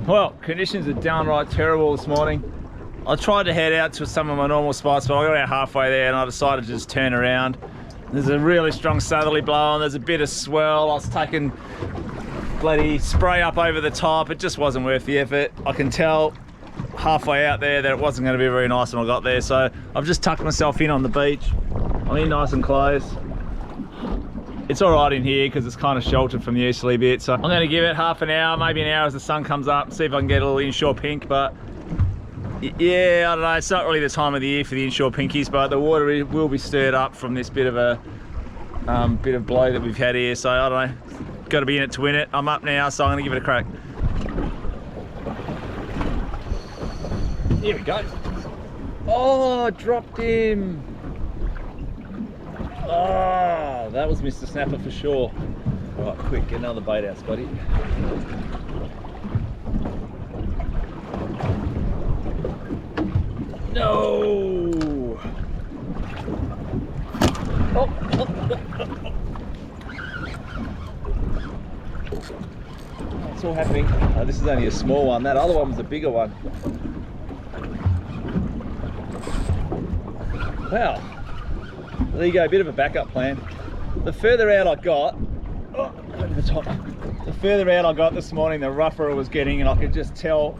Well, conditions are downright terrible this morning. I tried to head out to some of my normal spots, but I got about halfway there and I decided to just turn around. There's a really strong southerly blow on, there's a bit of swell. I was taking bloody spray up over the top. It just wasn't worth the effort. I can tell halfway out there that it wasn't going to be very nice when I got there, so I've just tucked myself in on the beach. I'm in nice and close. It's all right in here because it's kind of sheltered from the easterly bit, so I'm going to give it half an hour, maybe an hour as the sun comes up, see if I can get a little inshore pink. But yeah, I don't know, it's not really the time of the year for the inshore pinkies, but the water will be stirred up from this bit of a bit of blow that we've had here, so I don't know, got to be in it to win it. I'm up now, so I'm going to give it a crack. Here we go. Oh, dropped him. Oh, that was Mr. Snapper for sure. All right, quick, get another bait out, Scotty. No! Oh. What's all happening? Oh, this is only a small one. That other one was a bigger one. Wow. There you go, a bit of a backup plan. The further out I got, over the top. The further out I got this morning, the rougher it was getting, and I could just tell.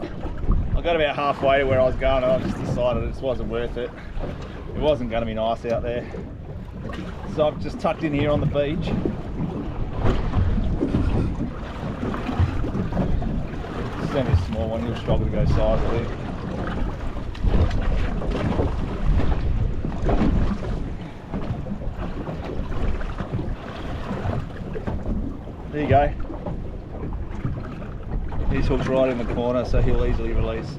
I got about halfway to where I was going, and I just decided it just wasn't worth it. It wasn't going to be nice out there. So I've just tucked in here on the beach. It's only a small one, you'll struggle to go sideways. There you go. His hook's right in the corner, so he'll easily release.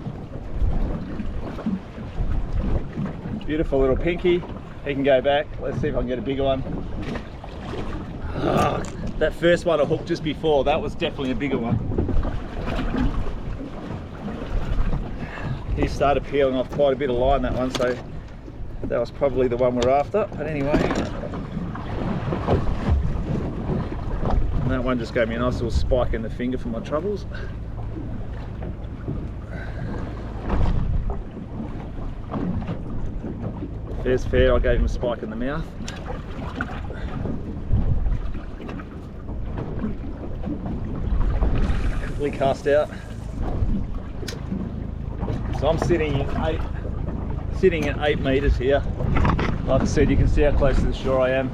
Beautiful little pinky. He can go back. Let's see if I can get a bigger one. Oh, that first one I hooked just before, that was definitely a bigger one. He started peeling off quite a bit of line, that one, so that was probably the one we're after. But anyway. And that one just gave me a nice little spike in the finger for my troubles. Fair's fair, I gave him a spike in the mouth. Quickly cast out. So I'm sitting at 8 meters here. Like I said, you can see how close to the shore I am.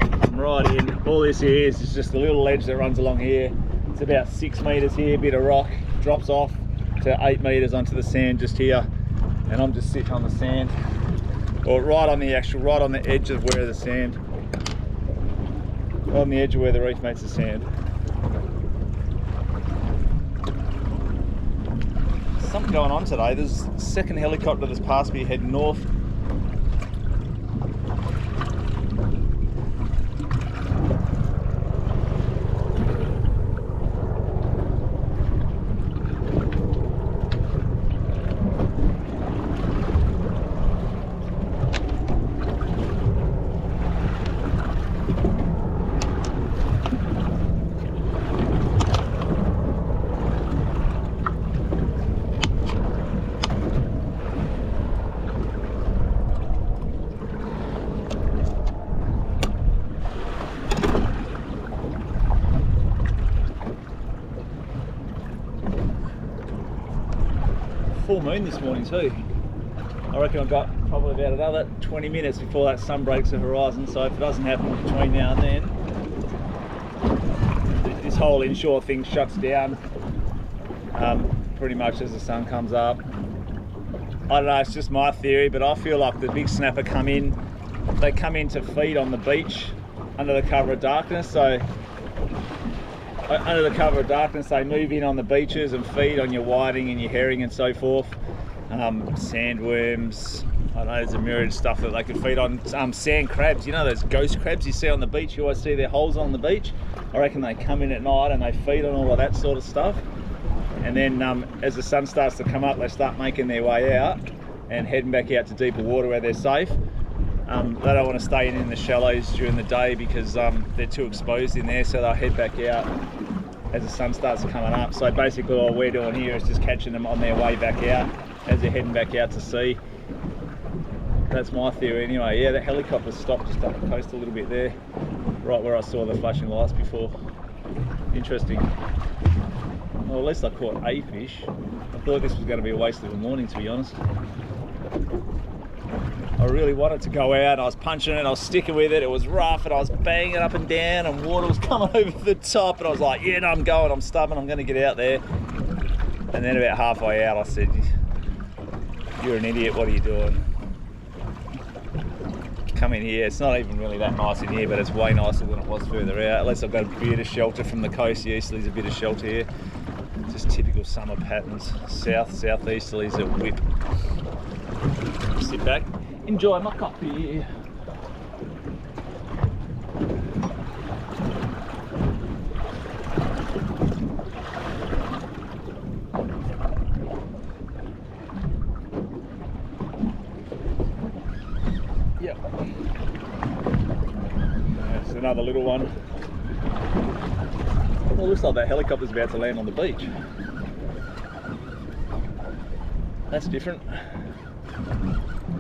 I'm right in. All this here is just a little ledge that runs along here. It's about 6 meters here, bit of rock, drops off to 8 meters onto the sand just here. And I'm just sitting on the sand, or right on the edge of where the sand, right on the edge of where the reef meets the sand. Something going on today. There's a second helicopter that's passed me heading north. Full moon this morning too. I reckon I've got probably about another 20 minutes before that sun breaks the horizon, so if it doesn't happen between now and then, this whole inshore thing shuts down pretty much as the sun comes up. I don't know, it's just my theory, but I feel like the big snapper they come in to feed on the beach under the cover of darkness, so under the cover of darkness they move in on the beaches and feed on your whiting and your herring and so forth. Sandworms, I don't know, there's a myriad of stuff that they could feed on. Sand crabs, you know those ghost crabs you see on the beach, you always see their holes on the beach. I reckon they come in at night and they feed on all of that sort of stuff. And then as the sun starts to come up, they start making their way out and heading back out to deeper water where they're safe. They don't want to stay in the shallows during the day because they're too exposed in there, so they'll head back out as the sun starts coming up. So basically all we're doing here is just catching them on their way back out as they're heading back out to sea. That's my theory anyway. Yeah, the helicopter stopped just up the coast a little bit there, right where I saw the flashing lights before. Interesting. Well, at least I caught a fish. I thought this was going to be a waste of a morning, to be honest. I really wanted to go out. I was punching it, I was sticking with it. It was rough and I was banging it up and down and water was coming over the top, and I was like, yeah, no, I'm going, I'm stubborn, I'm going to get out there. And then about halfway out I said, you're an idiot, what are you doing? Come in here. It's not even really that nice in here, but it's way nicer than it was further out. At least I've got a bit of shelter from the coast. The easterlies, a bit of shelter here. Just typical summer patterns. Southeasterlies that whip. Sit back, enjoy my coffee. Yep. That's another little one. Well, looks like that helicopter's about to land on the beach. That's different.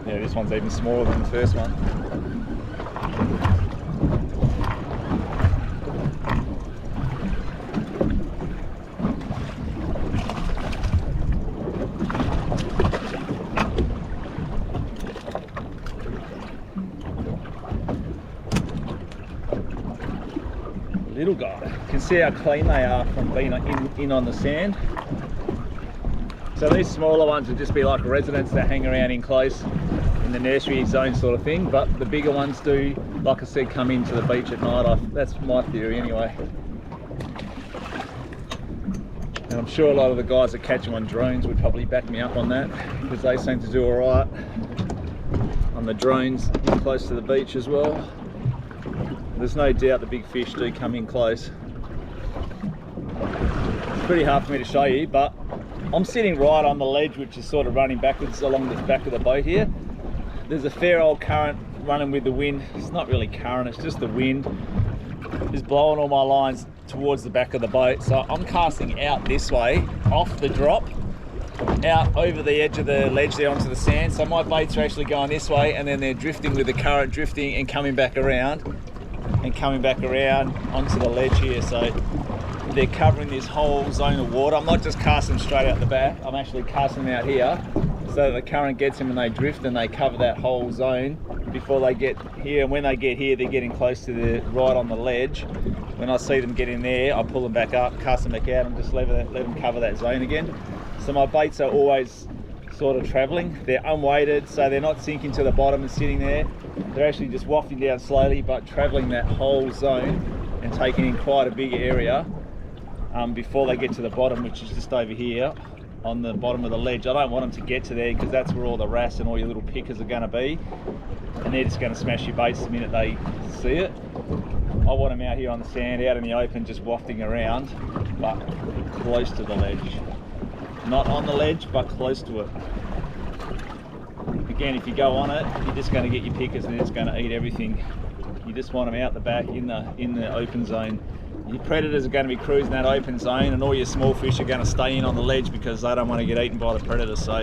Yeah, this one's even smaller than the first one. Little guy. You can see how clean they are from being in on the sand. So these smaller ones would just be like residents that hang around in close in the nursery zone sort of thing, but the bigger ones do, like I said, come into the beach at night. That's my theory anyway. And I'm sure a lot of the guys that catch them on drones would probably back me up on that, because they seem to do all right on the drones close to the beach as well. There's no doubt the big fish do come in close. It's pretty hard for me to show you, but I'm sitting right on the ledge, which is sort of running backwards along the back of the boat here. There's a fair old current running with the wind. It's not really current, it's just the wind is blowing all my lines towards the back of the boat. So I'm casting out this way, off the drop, out over the edge of the ledge there onto the sand. So my baits are actually going this way, and then they're drifting with the current, drifting and coming back around onto the ledge here. So they're covering this whole zone of water. I'm not just casting them straight out the back, I'm actually casting them out here so that the current gets them and they drift and they cover that whole zone before they get here. And when they get here, they're getting close to the right on the ledge. When I see them get in there, I pull them back up, cast them back out, and just let them cover that zone again. So my baits are always sort of traveling. They're unweighted, so they're not sinking to the bottom and sitting there. They're actually just wafting down slowly, but traveling that whole zone and taking in quite a big area before they get to the bottom, which is just over here on the bottom of the ledge. I don't want them to get to there, because that's where all the wrasse and all your little pickers are going to be, and they're just going to smash your baits the minute they see it. I want them out here on the sand, out in the open, just wafting around, but close to the ledge. Not on the ledge, but close to it. Again, if you go on it, you're just going to get your pickers and it's going to eat everything. You just want them out the back in the open zone. Your predators are going to be cruising that open zone, and all your small fish are going to stay in on the ledge because they don't want to get eaten by the predators. So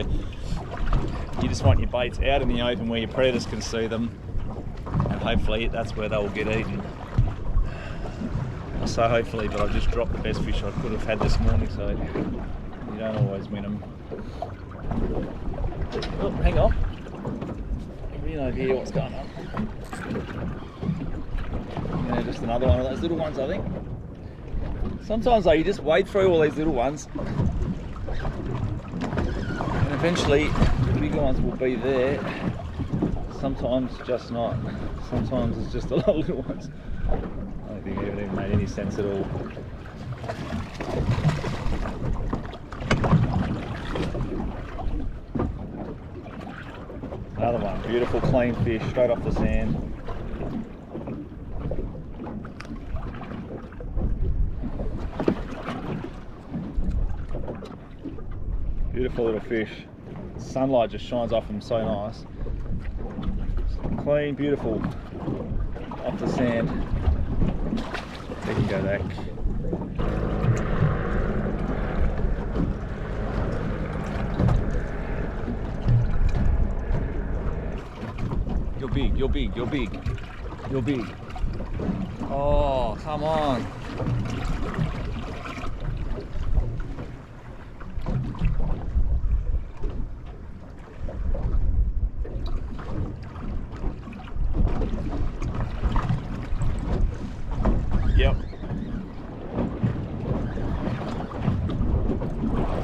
you just want your baits out in the open where your predators can see them, and hopefully that's where they will get eaten. I say hopefully, but I've just dropped the best fish I could have had this morning, so you don't always win them. Oh, hang on. I have no idea what's going on. Yeah, just another one of those little ones, I think. Sometimes though, you just wade through all these little ones, and eventually the bigger ones will be there. Sometimes just not. Sometimes it's just a lot of little ones. I don't think it even made any sense at all. Another one, beautiful clean fish, straight off the sand. Beautiful little fish. Sunlight just shines off them so nice. Clean, beautiful, off the sand. They can go back. You're big, you're big. You're big. Oh, come on. Yep.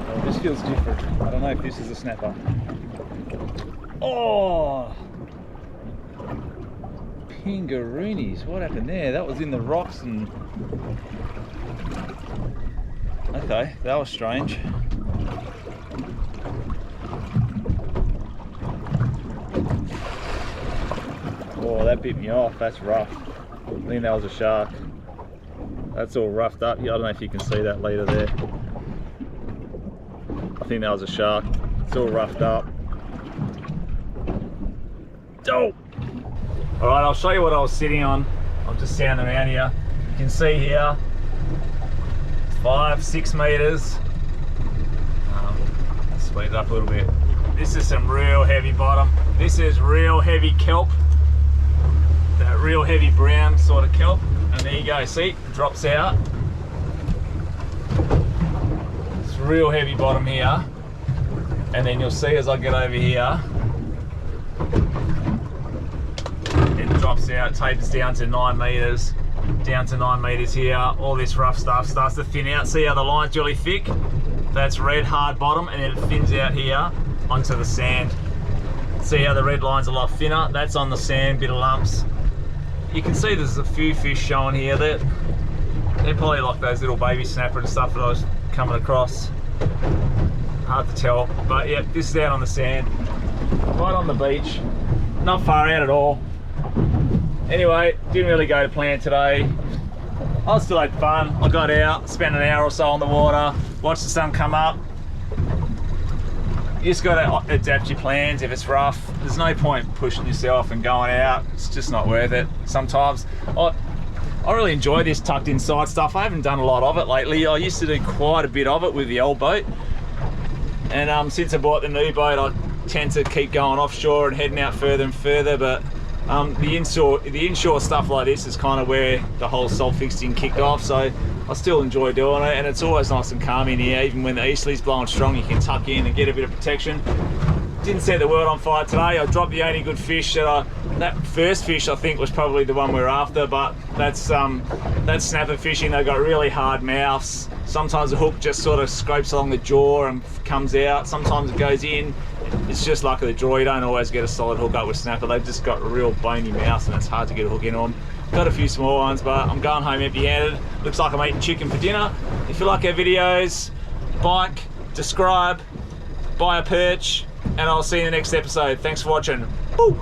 Oh, this feels different. I don't know if this is a snapper. Oh! Pingaroonies, what happened there? That was in the rocks and... Okay, that was strange. Oh, that bit me off, that's rough. I think that was a shark. That's all roughed up. Yeah, I don't know if you can see that leader there. I think that was a shark. It's all roughed up. Oh! Alright, I'll show you what I was sitting on. I'm just standing around here. You can see here, 5-6 meters. Speed it up a little bit. This is some real heavy bottom. This is real heavy kelp. That real heavy brown sort of kelp. And there you go, see, it drops out. It's real heavy bottom here. And then you'll see as I get over here, it drops out, tapers down to 9 meters. Down to 9 meters here. All this rough stuff starts to thin out. See how the line's really thick? That's red hard bottom, and then it thins out here onto the sand. See how the red line's a lot thinner? That's on the sand, bit of lumps. You can see there's a few fish showing here. They're probably like those little baby snapper and stuff that I was coming across. Hard to tell, but yeah, this is out on the sand, right on the beach, not far out at all. Anyway, didn't really go to plan today. I still had fun. I got out, spent an hour or so on the water, watched the sun come up. You just got to adapt your plans. If it's rough, there's no point pushing yourself and going out. It's just not worth it. Sometimes I really enjoy this tucked inside stuff. I haven't done a lot of it lately. I used to do quite a bit of it with the old boat, and since I bought the new boat, I tend to keep going offshore and heading out further and further. But the inshore stuff like this is kind of where the whole salt fixing kicked off. So I still enjoy doing it, and it's always nice and calm in here. Even when the easterly's blowing strong, you can tuck in and get a bit of protection. Didn't set the world on fire today. I dropped the only good fish that first fish I think was probably the one we're after, but that's snapper fishing. They've got really hard mouths. Sometimes the hook just sort of scrapes along the jaw and comes out. Sometimes it goes in. It's just luck of the draw. You don't always get a solid hook up with snapper. They've just got real bony mouths, and it's hard to get a hook into them. Got a few small ones, but I'm going home empty-handed. Looks like I'm eating chicken for dinner. If you like our videos, like, subscribe, buy a perch, and I'll see you in the next episode. Thanks for watching. Woo!